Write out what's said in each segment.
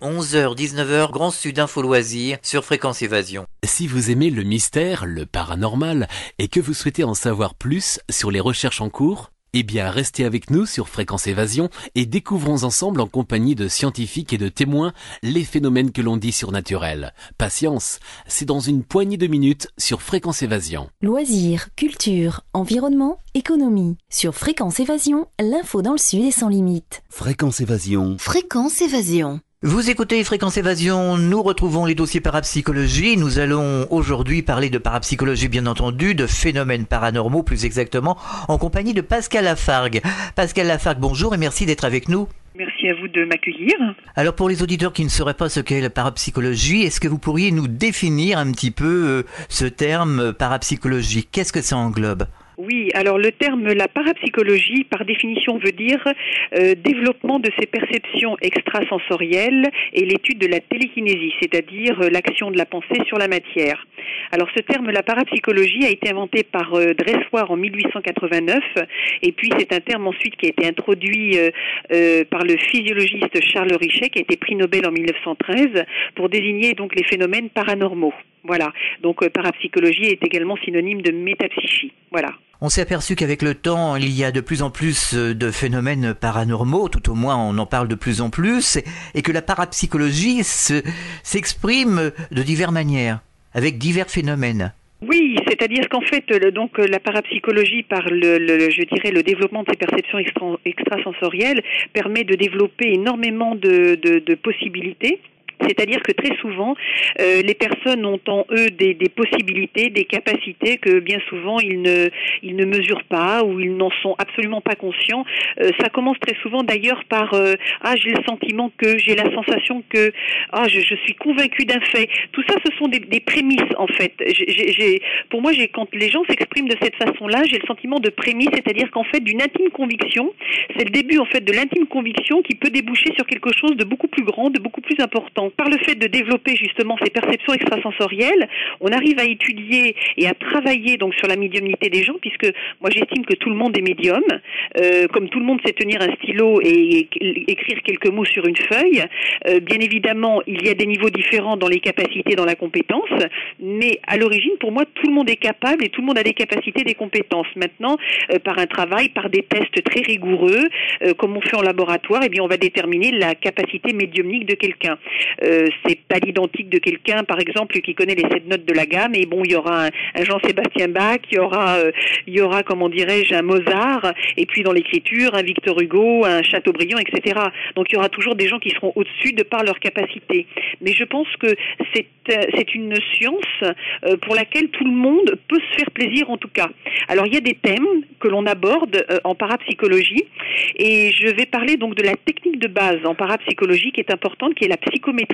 11h, 19h, Grand Sud Info Loisirs sur Fréquence Évasion. Si vous aimez le mystère, le paranormal, et que vous souhaitez en savoir plus sur les recherches en cours, eh bien restez avec nous sur Fréquence Évasion et découvrons ensemble en compagnie de scientifiques et de témoins les phénomènes que l'on dit surnaturels. Patience, c'est dans une poignée de minutes sur Fréquence Évasion. Loisirs, culture, environnement, économie. Sur Fréquence Évasion, l'info dans le Sud est sans limite. Fréquence Évasion. Fréquence Évasion. Vous écoutez Fréquence Évasion, nous retrouvons les dossiers parapsychologie. Nous allons aujourd'hui parler de parapsychologie, bien entendu, de phénomènes paranormaux plus exactement, en compagnie de Pascal Lafargue. Pascal Lafargue, bonjour et merci d'être avec nous. Merci à vous de m'accueillir. Alors pour les auditeurs qui ne sauraient pas ce qu'est la parapsychologie, est-ce que vous pourriez nous définir un petit peu ce terme parapsychologie? Qu'est-ce que ça englobe? Oui, alors le terme la parapsychologie, par définition, veut dire développement de ses perceptions extrasensorielles et l'étude de la télékinésie, c'est-à-dire l'action de la pensée sur la matière. Alors ce terme, la parapsychologie, a été inventé par Dressoir en 1889, et puis c'est un terme ensuite qui a été introduit par le physiologiste Charles Richet, qui a été prix Nobel en 1913, pour désigner donc les phénomènes paranormaux. Voilà, donc parapsychologie est également synonyme de métapsychie. Voilà. On s'est aperçu qu'avec le temps, il y a de plus en plus de phénomènes paranormaux, tout au moins on en parle de plus en plus, et que la parapsychologie s'exprime de diverses manières, avec divers phénomènes. Oui, c'est-à-dire qu'en fait, donc la parapsychologie, par je dirais le développement de ces perceptions extrasensorielles, permet de développer énormément de possibilités. C'est-à-dire que très souvent, les personnes ont en eux des possibilités, des capacités que bien souvent ils ne mesurent pas ou ils n'en sont absolument pas conscients. Ça commence très souvent d'ailleurs par j'ai le sentiment que, j'ai la sensation que, je suis convaincue d'un fait. Tout ça, ce sont des prémices en fait. Pour moi, quand les gens s'expriment de cette façon-là, j'ai le sentiment de prémisse, c'est-à-dire qu'en fait d'une intime conviction, c'est le début en fait de l'intime conviction qui peut déboucher sur quelque chose de beaucoup plus grand, de beaucoup plus important. Par le fait de développer justement ces perceptions extrasensorielles, on arrive à étudier et à travailler donc sur la médiumnité des gens, puisque moi j'estime que tout le monde est médium, comme tout le monde sait tenir un stylo et écrire quelques mots sur une feuille. Bien évidemment, il y a des niveaux différents dans les capacités, dans la compétence, mais à l'origine, pour moi, tout le monde est capable et tout le monde a des capacités, des compétences. Maintenant, par un travail, par des tests très rigoureux, comme on fait en laboratoire, eh bien on va déterminer la capacité médiumnique de quelqu'un. C'est pas l'identique de quelqu'un, par exemple, qui connaît les 7 notes de la gamme, et bon, il y aura un Jean-Sébastien Bach, il y aura, comment dirais-je, un Mozart, et puis dans l'écriture, un Victor Hugo, un Chateaubriand, etc. Donc il y aura toujours des gens qui seront au-dessus de par leur capacité. Mais je pense que c'est une science pour laquelle tout le monde peut se faire plaisir, en tout cas. Alors il y a des thèmes que l'on aborde en parapsychologie, et je vais parler donc de la technique de base en parapsychologie qui est importante, qui est la psychométrie.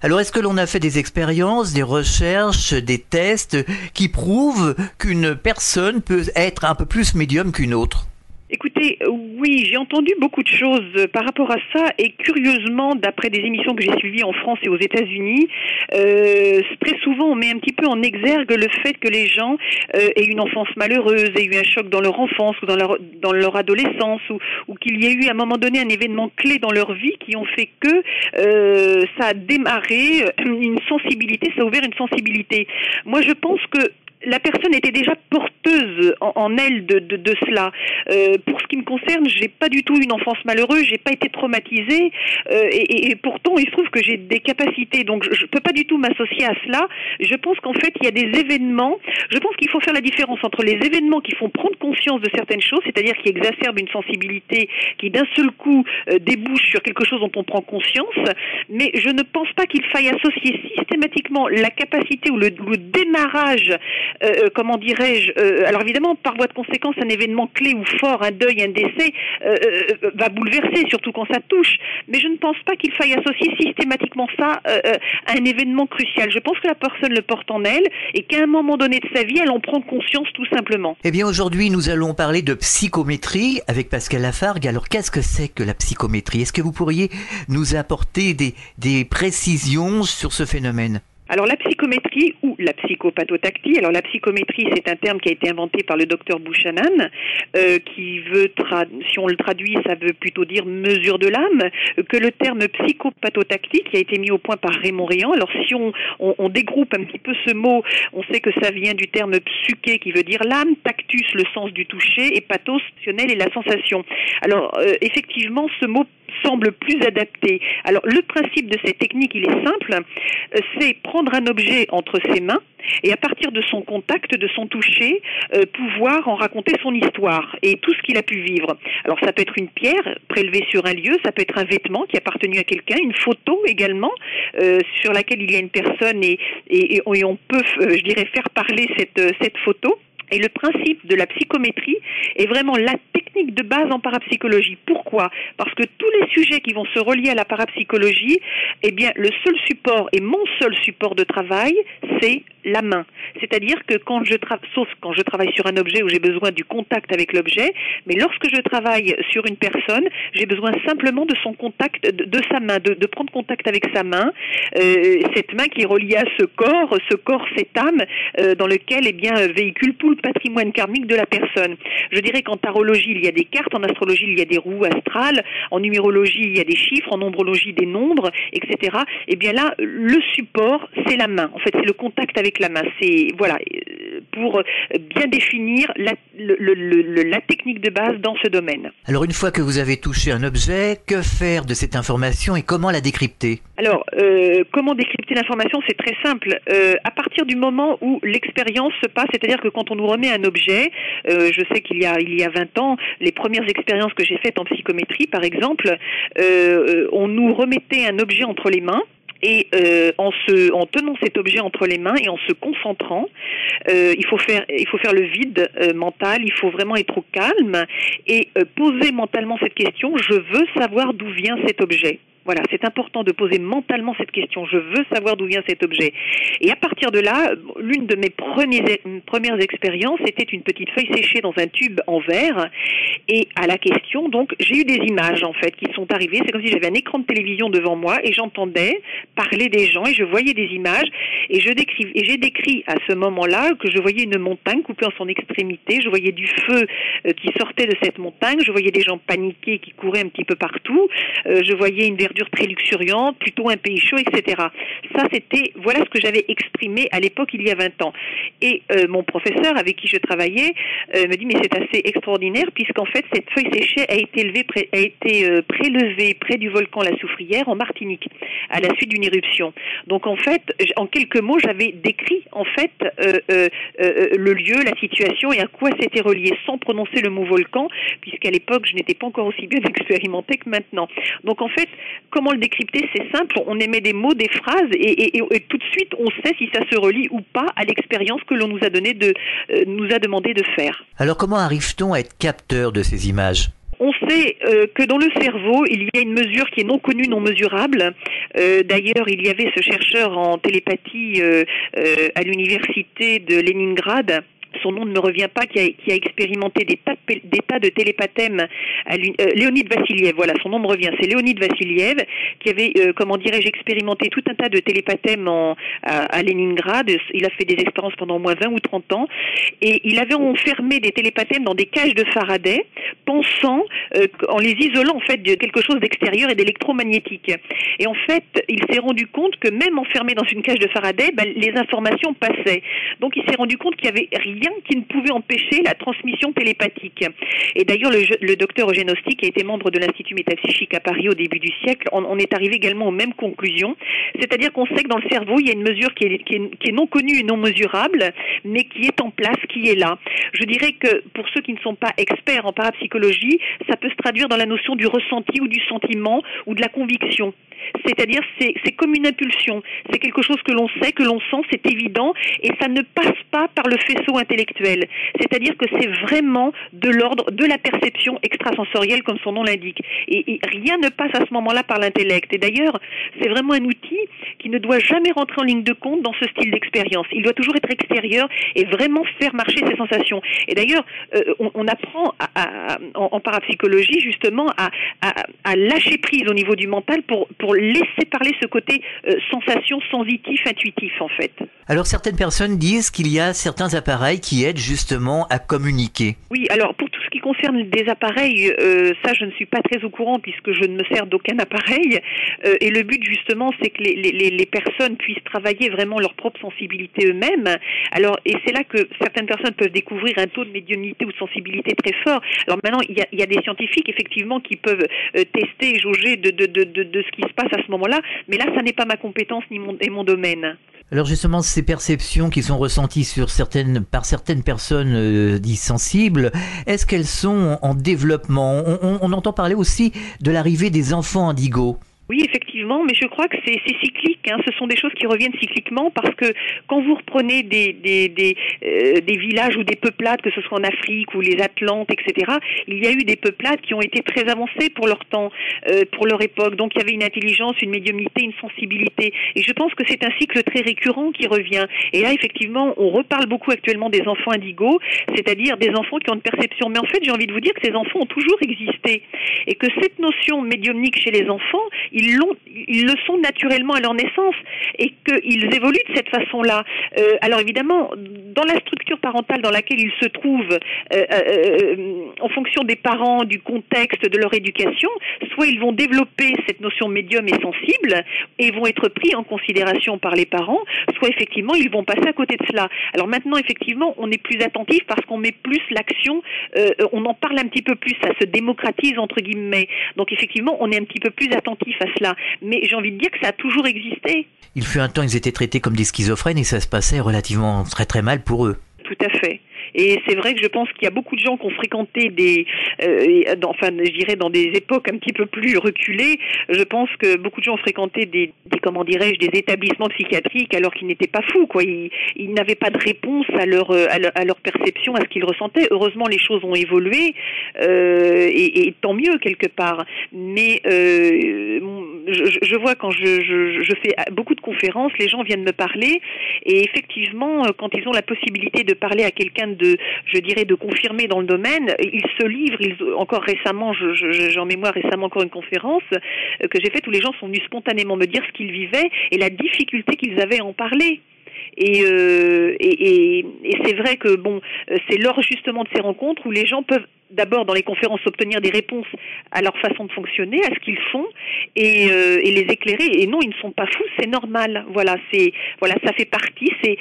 Alors, est-ce que l'on a fait des expériences, des recherches, des tests qui prouvent qu'une personne peut être un peu plus médium qu'une autre ? Écoutez, oui, j'ai entendu beaucoup de choses par rapport à ça, et curieusement, d'après des émissions que j'ai suivies en France et aux États-Unis, très souvent on met un petit peu en exergue le fait que les gens aient une enfance malheureuse, aient eu un choc dans leur enfance ou dans leur adolescence, ou qu'il y ait eu à un moment donné un événement clé dans leur vie qui ont fait que ça a démarré une sensibilité, ça a ouvert une sensibilité. Moi, je pense que la personne était déjà porteuse en elle de cela. Pour ce qui me concerne, j'ai pas du tout une enfance malheureuse, j'ai pas été traumatisée, et pourtant il se trouve que j'ai des capacités, donc je peux pas du tout m'associer à cela. Je pense qu'en fait il y a des événements, je pense qu'il faut faire la différence entre les événements qui font prendre conscience de certaines choses, c'est-à-dire qui exacerbent une sensibilité qui d'un seul coup débouche sur quelque chose dont on prend conscience, mais je ne pense pas qu'il faille associer systématiquement la capacité ou le démarrage, comment dirais-je, alors évidemment par voie de conséquence un événement clé ou fort, un deuil, un décès va bouleverser, surtout quand ça touche, mais je ne pense pas qu'il faille associer systématiquement ça à un événement crucial. Je pense que la personne le porte en elle et qu'à un moment donné de sa vie elle en prend conscience tout simplement. Eh bien aujourd'hui nous allons parler de psychométrie avec Pascal Lafargue. Alors qu'est-ce que c'est que la psychométrie? Est-ce que vous pourriez nous apporter des précisions sur ce phénomène? Alors la psychométrie ou la psychopathotactie, alors la psychométrie c'est un terme qui a été inventé par le docteur Buchanan, qui veut, si on le traduit, ça veut plutôt dire mesure de l'âme, que le terme psychopathotactie qui a été mis au point par Raymond Réan. Alors si on dégroupe un petit peu ce mot, on sait que ça vient du terme psyché qui veut dire l'âme, tactus le sens du toucher et pathos et la sensation. Alors effectivement ce mot semble plus adapté. Alors le principe de cette technique, il est simple, c'est prendre un objet entre ses mains et à partir de son contact, de son toucher, pouvoir en raconter son histoire et tout ce qu'il a pu vivre. Alors ça peut être une pierre prélevée sur un lieu, ça peut être un vêtement qui a appartenu à quelqu'un, une photo également sur laquelle il y a une personne et on peut, je dirais, faire parler cette photo. Et le principe de la psychométrie est vraiment la technique de base en parapsychologie. Pourquoi ? Parce que tous les sujets qui vont se relier à la parapsychologie, eh bien, le seul support et mon seul support de travail, c'est la main. C'est-à-dire que sauf quand je travaille sur un objet où j'ai besoin du contact avec l'objet, mais lorsque je travaille sur une personne, j'ai besoin simplement de son contact, de sa main, de prendre contact avec sa main, cette main qui est reliée à ce corps, cette âme, dans lequel, eh bien, véhicule tout le patrimoine karmique de la personne. Je dirais qu'en tarologie, il y a des cartes, en astrologie, il y a des roues astrales, en numérologie, il y a des chiffres, en nombrologie, des nombres, etc. Et bien là, le support, c'est la main. En fait, c'est le contact avec la main. C'est, voilà, pour bien définir la technique de base dans ce domaine. Alors, une fois que vous avez touché un objet, que faire de cette information et comment la décrypter ? Alors, comment décrypter l'information ? C'est très simple. À partir du moment où l'expérience se passe, c'est-à-dire que quand on nous remet un objet, je sais qu'il y a 20 ans, les premières expériences que j'ai faites en psychométrie, par exemple, on nous remettait un objet entre les mains. Et en tenant cet objet entre les mains et en se concentrant, il faut faire le vide mental, il faut vraiment être au calme et poser mentalement cette question, je veux savoir d'où vient cet objet. Voilà, c'est important de poser mentalement cette question. Je veux savoir d'où vient cet objet. Et à partir de là, l'une de mes premières expériences était une petite feuille séchée dans un tube en verre. Et à la question, donc, j'ai eu des images, en fait, qui sont arrivées. C'est comme si j'avais un écran de télévision devant moi et j'entendais parler des gens et je voyais des images. Et j'ai décrit à ce moment-là que je voyais une montagne coupée en son extrémité. Je voyais du feu qui sortait de cette montagne. Je voyais des gens paniqués qui couraient un petit peu partout. Je voyais une verdure très luxuriante, plutôt un pays chaud, etc. Ça, voilà ce que j'avais exprimé à l'époque, il y a 20 ans. Et mon professeur, avec qui je travaillais, me dit, mais c'est assez extraordinaire, puisqu'en fait, cette feuille séchée a été prélevée près du volcan La Soufrière, en Martinique, à la suite d'une éruption. Donc, en fait, en quelques mots, j'avais décrit, en fait, le lieu, la situation et à quoi c'était relié, sans prononcer le mot volcan, puisqu'à l'époque, je n'étais pas encore aussi bien expérimentée que maintenant. Donc, en fait, comment le décrypter ? C'est simple, on émet des mots, des phrases et tout de suite on sait si ça se relie ou pas à l'expérience que l'on nous a demandé de faire. Alors comment arrive-t-on à être capteur de ces images ? On sait que dans le cerveau, il y a une mesure qui est non connue, non mesurable. D'ailleurs, il y avait ce chercheur en télépathie à l'université de Leningrad, son nom ne me revient pas, qui a expérimenté des tas de télépathèmes Léonid Vassiliev, voilà, son nom me revient, c'est Léonid Vassiliev, qui avait, expérimenté tout un tas de télépathèmes à Leningrad. Il a fait des expériences pendant au moins 20 ou 30 ans, et il avait enfermé des télépathèmes dans des cages de Faraday, pensant, en les isolant, en fait, de quelque chose d'extérieur et d'électromagnétique. Et en fait, il s'est rendu compte que même enfermé dans une cage de Faraday, les informations passaient. Donc il s'est rendu compte qu'il y avait rien qui ne pouvait empêcher la transmission télépathique. Et d'ailleurs, le docteur Eugène Osti, qui a été membre de l'Institut métapsychique à Paris au début du siècle, on est arrivé également aux mêmes conclusions. C'est-à-dire qu'on sait que dans le cerveau, il y a une mesure qui est non connue et non mesurable, mais qui est en place, qui est là. Je dirais que pour ceux qui ne sont pas experts en parapsychologie, ça peut se traduire dans la notion du ressenti ou du sentiment ou de la conviction. C'est-à-dire, c'est comme une impulsion. C'est quelque chose que l'on sait, que l'on sent, c'est évident, et ça ne passe pas par le faisceau intellectuel. C'est-à-dire que c'est vraiment de l'ordre de la perception extrasensorielle, comme son nom l'indique. Et rien ne passe à ce moment-là par l'intellect. Et d'ailleurs, c'est vraiment un outil qui qui ne doit jamais rentrer en ligne de compte dans ce style d'expérience. Il doit toujours être extérieur et vraiment faire marcher ses sensations. Et d'ailleurs, on apprend en parapsychologie justement à lâcher prise au niveau du mental pour laisser parler ce côté sensation, sensitif, intuitif en fait. Alors certaines personnes disent qu'il y a certains appareils qui aident justement à communiquer. Oui, alors pour tout ce qui concerne des appareils, ça je ne suis pas très au courant puisque je ne me sers d'aucun appareil. Et le but justement, c'est que les personnes puissent travailler vraiment leur propre sensibilité eux-mêmes. Alors, et c'est là que certaines personnes peuvent découvrir un taux de médiumnité ou de sensibilité très fort. Alors maintenant, il y a des scientifiques effectivement qui peuvent tester et jauger de ce qui se passe à ce moment-là. Mais là, ça n'est pas ma compétence ni mon domaine. Alors justement, ces perceptions qui sont ressenties par certaines personnes dites sensibles, est-ce qu'elles sont en développement ? On entend parler aussi de l'arrivée des enfants indigos. Oui, effectivement, mais je crois que c'est cyclique. Ce sont des choses qui reviennent cycliquement parce que quand vous reprenez des villages ou des peuplades, que ce soit en Afrique ou les Atlantes, etc., il y a eu des peuplades qui ont été très avancées pour leur temps, pour leur époque. Donc il y avait une intelligence, une médiumnité, une sensibilité. Et je pense que c'est un cycle très récurrent qui revient. Et là, effectivement, on reparle beaucoup actuellement des enfants indigos, c'est-à-dire des enfants qui ont une perception. Mais en fait, j'ai envie de vous dire que ces enfants ont toujours existé et que cette notion médiumnique chez les enfants, ils le sont naturellement à leur naissance et qu'ils évoluent de cette façon-là. Alors évidemment, dans la structure parentale dans laquelle ils se trouvent, en fonction des parents, du contexte, de leur éducation, soit ils vont développer cette notion médium et sensible et vont être pris en considération par les parents, soit effectivement ils vont passer à côté de cela. Alors maintenant, effectivement, on est plus attentif parce qu'on met plus l'action, on en parle un petit peu plus, ça se démocratise entre guillemets. Donc effectivement, on est un petit peu plus attentif à cela. Mais j'ai envie de dire que ça a toujours existé. Il fut un temps, ils étaient traités comme des schizophrènes et ça se passait relativement très très mal pour eux. Tout à fait. Et c'est vrai que je pense qu'il y a beaucoup de gens qui ont fréquenté je dirais dans des époques un petit peu plus reculées. Je pense que beaucoup de gens ont fréquenté des établissements psychiatriques alors qu'ils n'étaient pas fous, quoi. Ils n'avaient pas de réponse à leur perception, à ce qu'ils ressentaient. Heureusement, les choses ont évolué et tant mieux quelque part. Mais je vois quand je fais beaucoup de conférences, les gens viennent me parler et effectivement, quand ils ont la possibilité de parler à quelqu'un de confirmer dans le domaine, ils se livrent. Encore récemment, j'ai en mémoire récemment encore une conférence que j'ai faite où les gens sont venus spontanément me dire ce qu'ils vivaient et la difficulté qu'ils avaient à en parler. Et c'est vrai que c'est lors justement de ces rencontres où les gens peuvent d'abord dans les conférences obtenir des réponses à leur façon de fonctionner, à ce qu'ils font et les éclairer. Et non, ils ne sont pas fous, c'est normal. Voilà, ça fait partie, c'est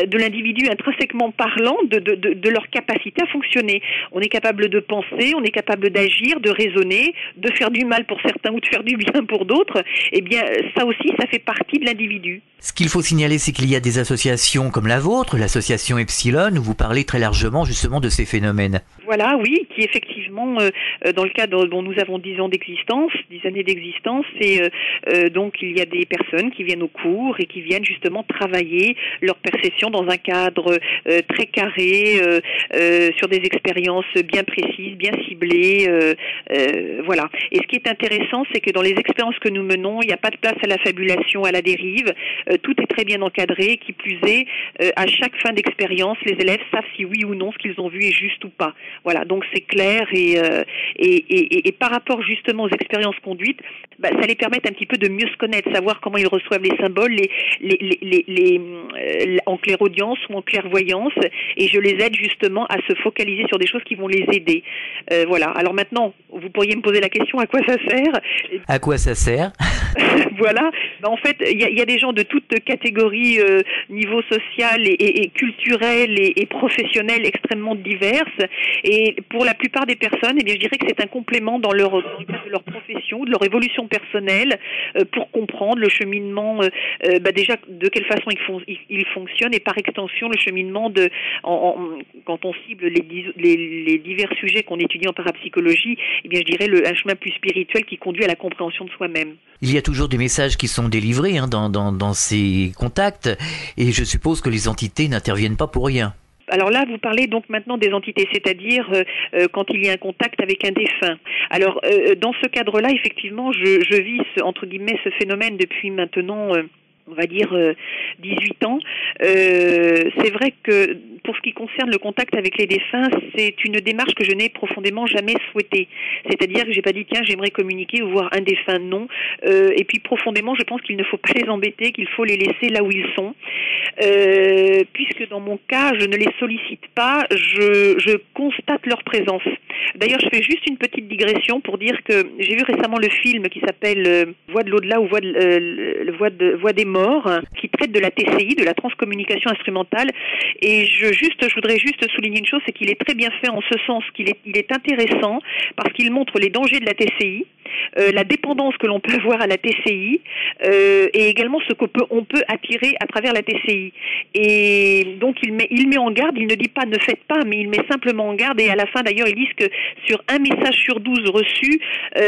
de l'individu intrinsèquement parlant de leur capacité à fonctionner. On est capable de penser, on est capable d'agir, de raisonner, de faire du mal pour certains ou de faire du bien pour d'autres. Eh bien, ça aussi, ça fait partie de l'individu. Ce qu'il faut signaler, c'est qu'il y a des associations comme la vôtre, l'association Epsilon, où vous parlez très largement justement de ces phénomènes. Voilà, oui, qui effectivement, dans le cadre dont nous avons 10 ans d'existence, 10 années d'existence, et donc il y a des personnes qui viennent au cours et qui viennent justement travailler leur perception dans un cadre très carré, sur des expériences bien précises, bien ciblées, voilà. Et ce qui est intéressant, c'est que dans les expériences que nous menons, il n'y a pas de place à la fabulation, à la dérive, tout est très bien encadré, qui plus est, à chaque fin d'expérience, les élèves savent si oui ou non ce qu'ils ont vu est juste ou pas. Voilà, donc c'est clair et par rapport justement aux expériences conduites, ça les permet un petit peu de mieux se connaître, savoir comment ils reçoivent les symboles, en clairaudience ou en clairvoyance, et je les aide justement à se focaliser sur des choses qui vont les aider. Voilà. Alors maintenant, vous pourriez me poser la question, à quoi ça sert ? À quoi ça sert ? Voilà. En fait, il y a des gens de toutes catégories, niveau social et culturel et professionnel extrêmement diverses. Et pour la plupart des personnes, je dirais que c'est un complément dans le cadre de leur profession, de leur évolution personnelle, pour comprendre le cheminement, déjà de quelle façon ils fonctionnent et par extension le cheminement quand on cible les divers sujets qu'on étudie en parapsychologie, je dirais un chemin plus spirituel qui conduit à la compréhension de soi-même. Il y a toujours des messages qui sont délivrés dans ces contacts et je suppose que les entités n'interviennent pas pour rien. Alors là, vous parlez donc maintenant des entités, c'est-à-dire quand il y a un contact avec un défunt. Alors dans ce cadre-là, effectivement, je vis entre guillemets ce phénomène depuis maintenant on va dire 18 ans. C'est vrai que pour ce qui concerne le contact avec les défunts, c'est une démarche que je n'ai profondément jamais souhaitée. C'est-à-dire que j'ai pas dit tiens j'aimerais communiquer ou voir un défunt, non. Et puis profondément je pense qu'il ne faut pas les embêter, qu'il faut les laisser là où ils sont. Puisque dans mon cas je ne les sollicite pas, je constate leur présence. D'ailleurs je fais juste une petite digression pour dire que j'ai vu récemment le film qui s'appelle Voix de l'au-delà ou Voix des morts, qui traite de la TCI, de la transcommunication instrumentale. Et je voudrais juste souligner une chose, c'est qu'il est très bien fait en ce sens qu'il est intéressant parce qu'il montre les dangers de la TCI, la dépendance que l'on peut avoir à la TCI, et également ce qu'on peut attirer à travers la TCI. Et donc il met en garde, il ne dit pas ne faites pas, mais il met simplement en garde, et à la fin d'ailleurs ils disent que sur un message sur 12 reçus,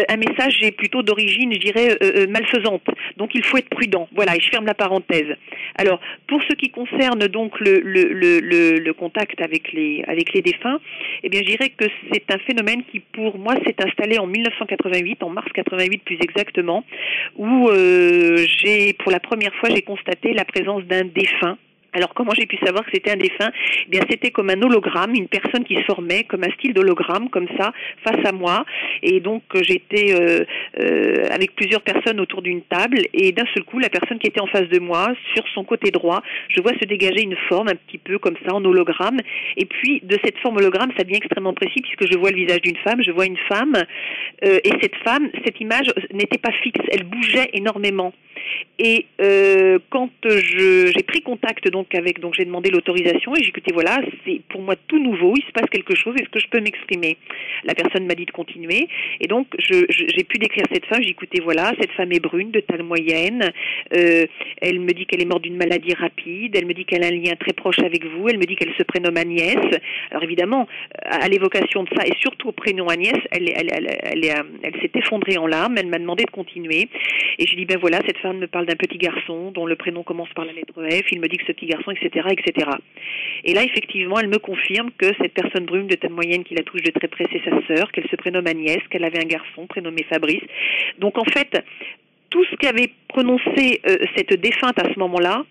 un message est plutôt d'origine, je dirais, malfaisante. Donc il faut être prudent. Voilà, et je ferme la parenthèse. Alors, pour ce qui concerne donc le contact avec les défunts, eh bien je dirais que c'est un phénomène qui pour moi s'est installé en 1988, en mars 88 plus exactement, où pour la première fois j'ai constaté la présence d'un défunt. Alors comment j'ai pu savoir que c'était un défunt ? Eh bien c'était comme un hologramme, une personne qui se formait comme un style d'hologramme comme ça face à moi, et donc j'étais avec plusieurs personnes autour d'une table, et d'un seul coup la personne qui était en face de moi, sur son côté droit, je vois se dégager une forme un petit peu comme ça en hologramme, et puis de cette forme hologramme ça devient extrêmement précis puisque je vois le visage d'une femme, je vois une femme, et cette image n'était pas fixe, elle bougeait énormément. Et quand j'ai pris contact donc j'ai demandé l'autorisation et j'ai écouté, voilà, c'est pour moi tout nouveau, il se passe quelque chose, est-ce que je peux m'exprimer ? La personne m'a dit de continuer, et donc j'ai pu décrire cette femme. J'ai écouté, voilà, cette femme est brune, de taille moyenne, elle me dit qu'elle est morte d'une maladie rapide, elle me dit qu'elle a un lien très proche avec vous, elle me dit qu'elle se prénomme Agnès. Alors évidemment, à l'évocation de ça et surtout au prénom Agnès, elle s'est effondrée en larmes, elle m'a demandé de continuer, et j'ai dit, ben voilà, cette femme me parle d'un petit garçon dont le prénom commence par la lettre F, il me dit que ce petit garçon, etc., etc. Et là, effectivement, elle me confirme que cette personne brune de taille moyenne qui la touche de très près, c'est sa sœur, qu'elle se prénomme Agnès, qu'elle avait un garçon prénommé Fabrice. Donc en fait, tout ce qu'avait prononcé cette défunte à ce moment-là,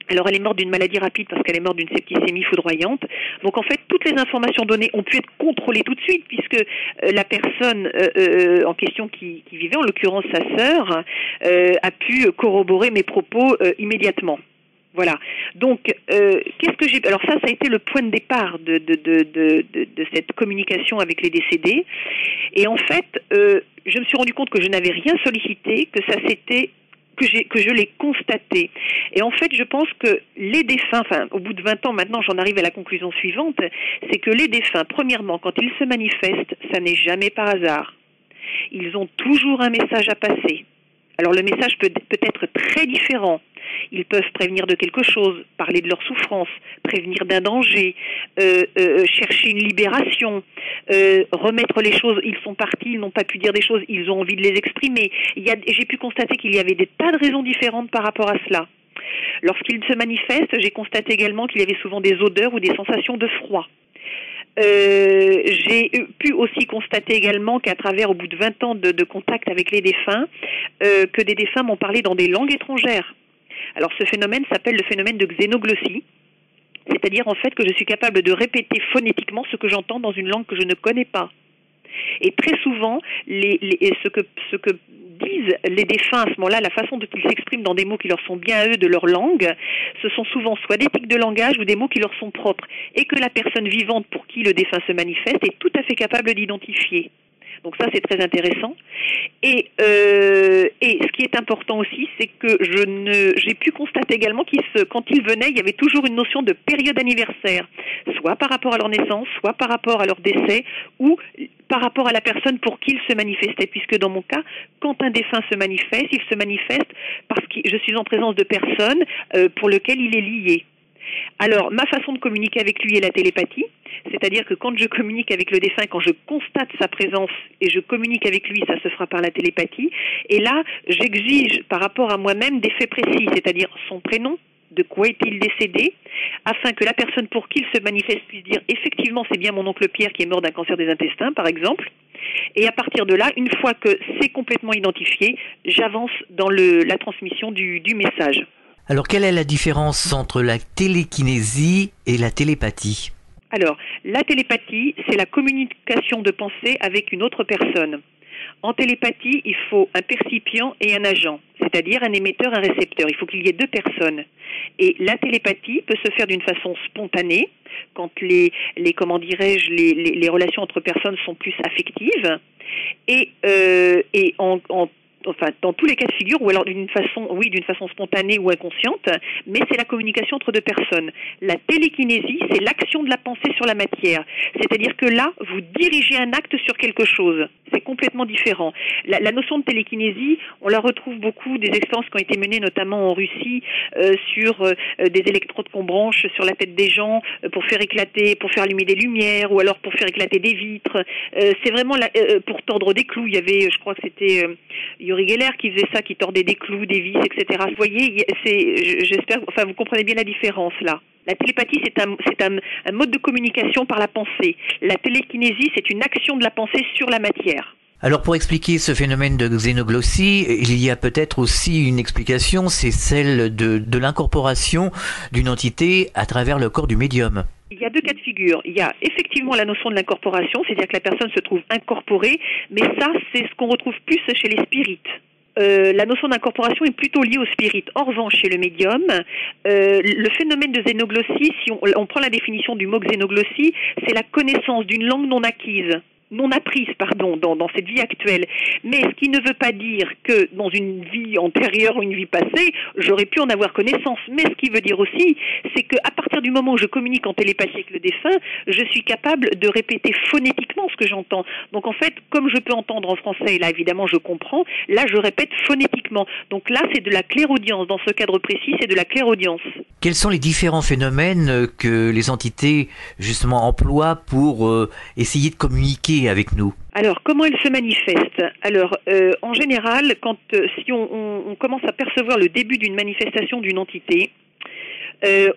alors elle est morte d'une maladie rapide parce qu'elle est morte d'une septicémie foudroyante. Donc en fait, toutes les informations données ont pu être contrôlées tout de suite puisque la personne en question qui vivait, en l'occurrence sa sœur, a pu corroborer mes propos immédiatement. Voilà. Donc, qu'est-ce que j'ai... Alors ça a été le point de départ de cette communication avec les décédés. Et en fait, je me suis rendu compte que je n'avais rien sollicité, que ça s'était... que je l'ai constaté. Et en fait, je pense que les défunts, au bout de 20 ans maintenant, j'en arrive à la conclusion suivante, c'est que les défunts, premièrement, quand ils se manifestent, ça n'est jamais par hasard. Ils ont toujours un message à passer. Alors le message peut être très différent. Ils peuvent prévenir de quelque chose, parler de leur souffrance, prévenir d'un danger, chercher une libération, remettre les choses. Ils sont partis, ils n'ont pas pu dire des choses, ils ont envie de les exprimer. J'ai pu constater qu'il y avait des tas de raisons différentes par rapport à cela. Lorsqu'ils se manifestent, j'ai constaté également qu'il y avait souvent des odeurs ou des sensations de froid. J'ai pu aussi constater également qu'à travers, au bout de 20 ans de contact avec les défunts, que des défunts m'ont parlé dans des langues étrangères. Alors ce phénomène s'appelle le phénomène de xénoglossie, c'est-à-dire en fait que je suis capable de répéter phonétiquement ce que j'entends dans une langue que je ne connais pas. Et très souvent, ce que disent les défunts à ce moment-là, la façon dont ils s'expriment dans des mots qui leur sont bien à eux de leur langue, ce sont souvent soit des tics de langage ou des mots qui leur sont propres, et que la personne vivante pour qui le défunt se manifeste est tout à fait capable d'identifier. Donc ça, c'est très intéressant. Et ce qui est important aussi, c'est que j'ai pu constater également quand ils venaient, il y avait toujours une notion de période anniversaire, soit par rapport à leur naissance, soit par rapport à leur décès, ou par rapport à la personne pour qui ils se manifestaient. Puisque dans mon cas, quand un défunt se manifeste, il se manifeste parce que je suis en présence de personnes pour lesquelles il est lié. Alors, ma façon de communiquer avec lui est la télépathie, c'est-à-dire que quand je communique avec le défunt, quand je constate sa présence et je communique avec lui, ça se fera par la télépathie. Et là, j'exige par rapport à moi-même des faits précis, c'est-à-dire son prénom, de quoi est-il décédé, afin que la personne pour qui il se manifeste puisse dire effectivement c'est bien mon oncle Pierre qui est mort d'un cancer des intestins, par exemple. Et à partir de là, une fois que c'est complètement identifié, j'avance dans la transmission du message. Alors, quelle est la différence entre la télékinésie et la télépathie ? Alors, la télépathie, c'est la communication de pensée avec une autre personne. En télépathie, il faut un percipient et un agent, c'est-à-dire un émetteur, un récepteur. Il faut qu'il y ait deux personnes. Et la télépathie peut se faire d'une façon spontanée, quand les relations entre personnes sont plus affectives, et dans tous les cas de figure, ou alors d'une façon spontanée ou inconsciente, mais c'est la communication entre deux personnes. La télékinésie, c'est l'action de la pensée sur la matière. C'est-à-dire que là, vous dirigez un acte sur quelque chose. C'est complètement différent. La notion de télékinésie, on la retrouve beaucoup des expériences qui ont été menées notamment en Russie sur des électrodes qu'on branche sur la tête des gens pour faire allumer des lumières ou alors pour faire éclater des vitres. C'est vraiment pour tordre des clous. Il y avait, je crois que c'était Uri Geller qui faisait ça, qui tordait des clous, des vis, etc. Vous voyez, j'espère, vous comprenez bien la différence là. La télépathie, c'est un mode de communication par la pensée. La télékinésie, c'est une action de la pensée sur la matière. Alors, pour expliquer ce phénomène de xénoglossie, il y a peut-être aussi une explication, c'est celle de l'incorporation d'une entité à travers le corps du médium. Il y a deux cas de figure. Il y a effectivement la notion de l'incorporation, c'est-à-dire que la personne se trouve incorporée, mais ça, c'est ce qu'on retrouve plus chez les spirites. La notion d'incorporation est plutôt liée au spirit. En revanche, chez le médium, le phénomène de xénoglossie, si on prend la définition du mot xénoglossie, c'est la connaissance d'une langue non apprise dans cette vie actuelle. Mais ce qui ne veut pas dire que dans une vie antérieure ou une vie passée, j'aurais pu en avoir connaissance. Mais ce qui veut dire aussi, c'est qu'à partir du moment où je communique en télépathie avec le défunt, je suis capable de répéter phonétiquement ce que j'entends. Donc en fait, comme je peux entendre en français, et là évidemment je comprends, là je répète phonétiquement. Donc là c'est de la clairaudience. Dans ce cadre précis, c'est de la clairaudience. Quels sont les différents phénomènes que les entités justement emploient pour essayer de communiquer avec nous ? Alors, comment elle se manifeste ? Alors, en général, si on commence à percevoir le début d'une manifestation d'une entité,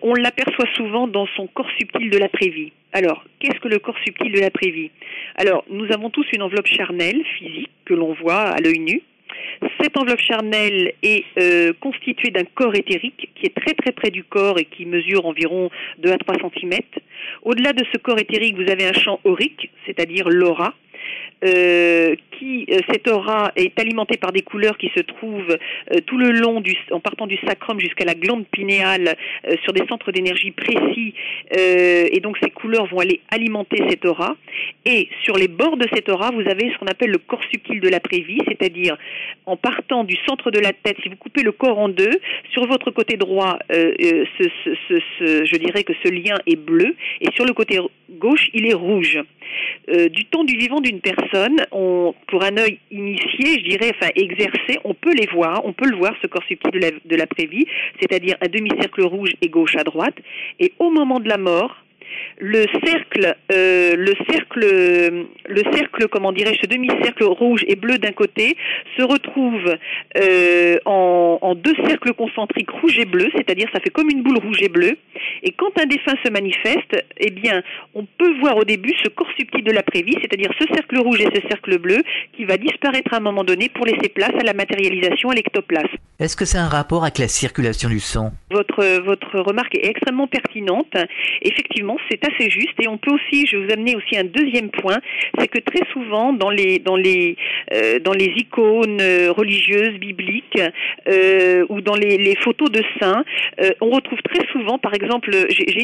on l'aperçoit souvent dans son corps subtil de l'après-vie. Alors, qu'est-ce que le corps subtil de l'après-vie ? Alors, nous avons tous une enveloppe charnelle, physique, que l'on voit à l'œil nu. Cette enveloppe charnelle est constituée d'un corps éthérique qui est très très près du corps et qui mesure environ 2 à 3 cm. Au-delà de ce corps éthérique, vous avez un champ aurique, c'est-à-dire l'aura. Cette aura est alimentée par des couleurs qui se trouvent tout le long en partant du sacrum jusqu'à la glande pinéale sur des centres d'énergie précis, et donc ces couleurs vont aller alimenter cette aura. Et sur les bords de cette aura, vous avez ce qu'on appelle le corps subtil de l'après-vie, c'est-à-dire en partant du centre de la tête, si vous coupez le corps en deux, sur votre côté droit, je dirais que ce lien est bleu, et sur le côté gauche, il est rouge. Du temps du vivant d'une personne, pour un œil initié, je dirais, exercé, on peut le voir, ce corps subtil de l'après-vie, c'est-à-dire un demi-cercle rouge et gauche à droite, et au moment de la mort, ce demi-cercle rouge et bleu d'un côté se retrouve en 2 cercles concentriques rouge et bleu, c'est-à-dire ça fait comme une boule rouge et bleue. Et quand un défunt se manifeste, eh bien, on peut voir au début ce corps subtil de l'après-vie, c'est-à-dire ce cercle rouge et ce cercle bleu, qui va disparaître à un moment donné pour laisser place à la matérialisation, à l'ectoplasme. Est-ce que c'est un rapport avec la circulation du sang ? Votre remarque est extrêmement pertinente. Effectivement, c'est assez juste. Et on peut aussi, je vais vous amener aussi un deuxième point, c'est que très souvent dans les icônes religieuses, bibliques, ou dans les photos de saints, on retrouve très souvent, par exemple, j'ai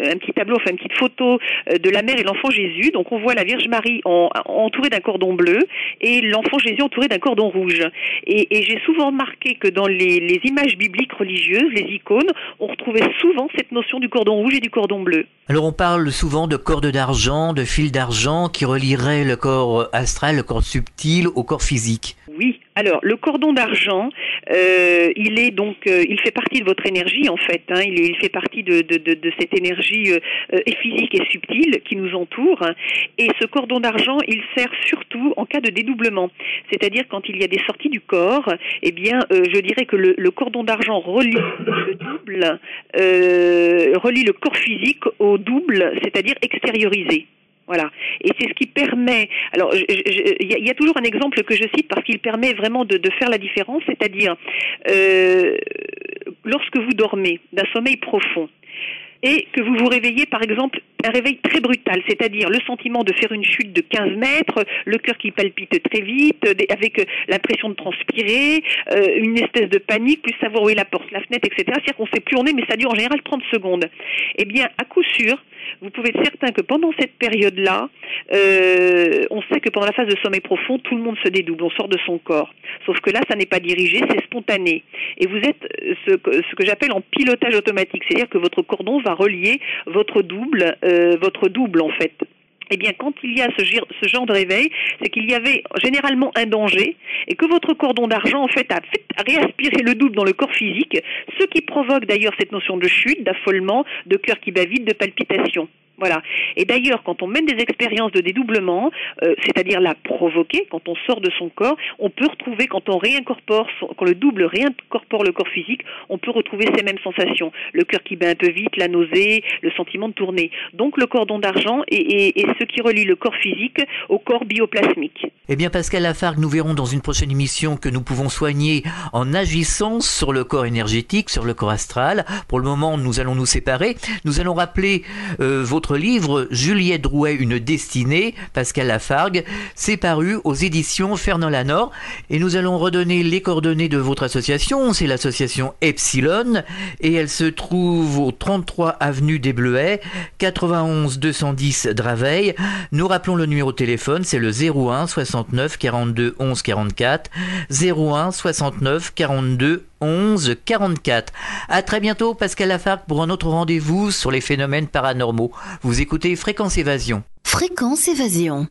un petit tableau, une petite photo de la mère et l'enfant Jésus. Donc on voit la Vierge Marie entourée d'un cordon bleu et l'enfant Jésus entouré d'un cordon rouge. Et j'ai souvent remarqué que dans les images bibliques religieuses, les icônes, on retrouvait souvent cette notion du cordon rouge et du cordon bleu. Alors on parle souvent de cordes d'argent, de fils d'argent qui relieraient le corps astral, le corps subtil au corps physique. Oui, Alors, le cordon d'argent, il fait partie de votre énergie en fait. Il fait partie de cette énergie physique et subtile qui nous entoure. Et ce cordon d'argent, il sert surtout en cas de dédoublement. C'est-à-dire quand il y a des sorties du corps, eh bien, je dirais que le cordon d'argent relie le double, relie le corps physique au double, c'est-à-dire extériorisé. Voilà. Et c'est ce qui permet. Alors, il y a toujours un exemple que je cite parce qu'il permet vraiment de faire la différence, c'est-à-dire lorsque vous dormez d'un sommeil profond et que vous vous réveillez, par exemple, un réveil très brutal, c'est-à-dire le sentiment de faire une chute de 15 mètres, le cœur qui palpite très vite, avec l'impression de transpirer, une espèce de panique, plus savoir où est la porte, la fenêtre, etc. C'est-à-dire qu'on ne sait plus où on est, mais ça dure en général 30 secondes. Eh bien, à coup sûr, vous pouvez être certain que pendant cette période-là, on sait que pendant la phase de sommeil profond, tout le monde se dédouble, on sort de son corps. Sauf que là, ça n'est pas dirigé, c'est spontané. Et vous êtes ce que j'appelle en pilotage automatique, c'est-à-dire que votre cordon va relier votre double en fait. Eh bien, quand il y a ce genre de réveil, c'est qu'il y avait généralement un danger et que votre cordon d'argent, en fait, a réaspiré le double dans le corps physique, ce qui provoque d'ailleurs cette notion de chute, d'affolement, de cœur qui bat vite, de palpitation. Voilà. Et d'ailleurs, quand on mène des expériences de dédoublement, c'est-à-dire la provoquer, quand on sort de son corps, on peut retrouver, quand le double réincorpore le corps physique, on peut retrouver ces mêmes sensations. Le cœur qui bat un peu vite, la nausée, le sentiment de tourner. Donc le cordon d'argent est ce qui relie le corps physique au corps bioplasmique. Eh bien, Pascal Lafargue, nous verrons dans une prochaine émission que nous pouvons soigner en agissant sur le corps énergétique, sur le corps astral. Pour le moment, nous allons nous séparer. Nous allons rappeler votre livre Juliette Drouet, une destinée, Pascal Lafargue, c'est paru aux éditions Fernand Lanor, et nous allons redonner les coordonnées de votre association. C'est l'association Epsilon et elle se trouve au 33 avenue des Bleuets, 91 210 Draveil. Nous rappelons le numéro de téléphone, c'est le 01 69 42 11 44, 01 69 42 11 44. À très bientôt, Pascal Lafargue, pour un autre rendez-vous sur les phénomènes paranormaux. Vous écoutez Fréquence Évasion. Fréquence Évasion.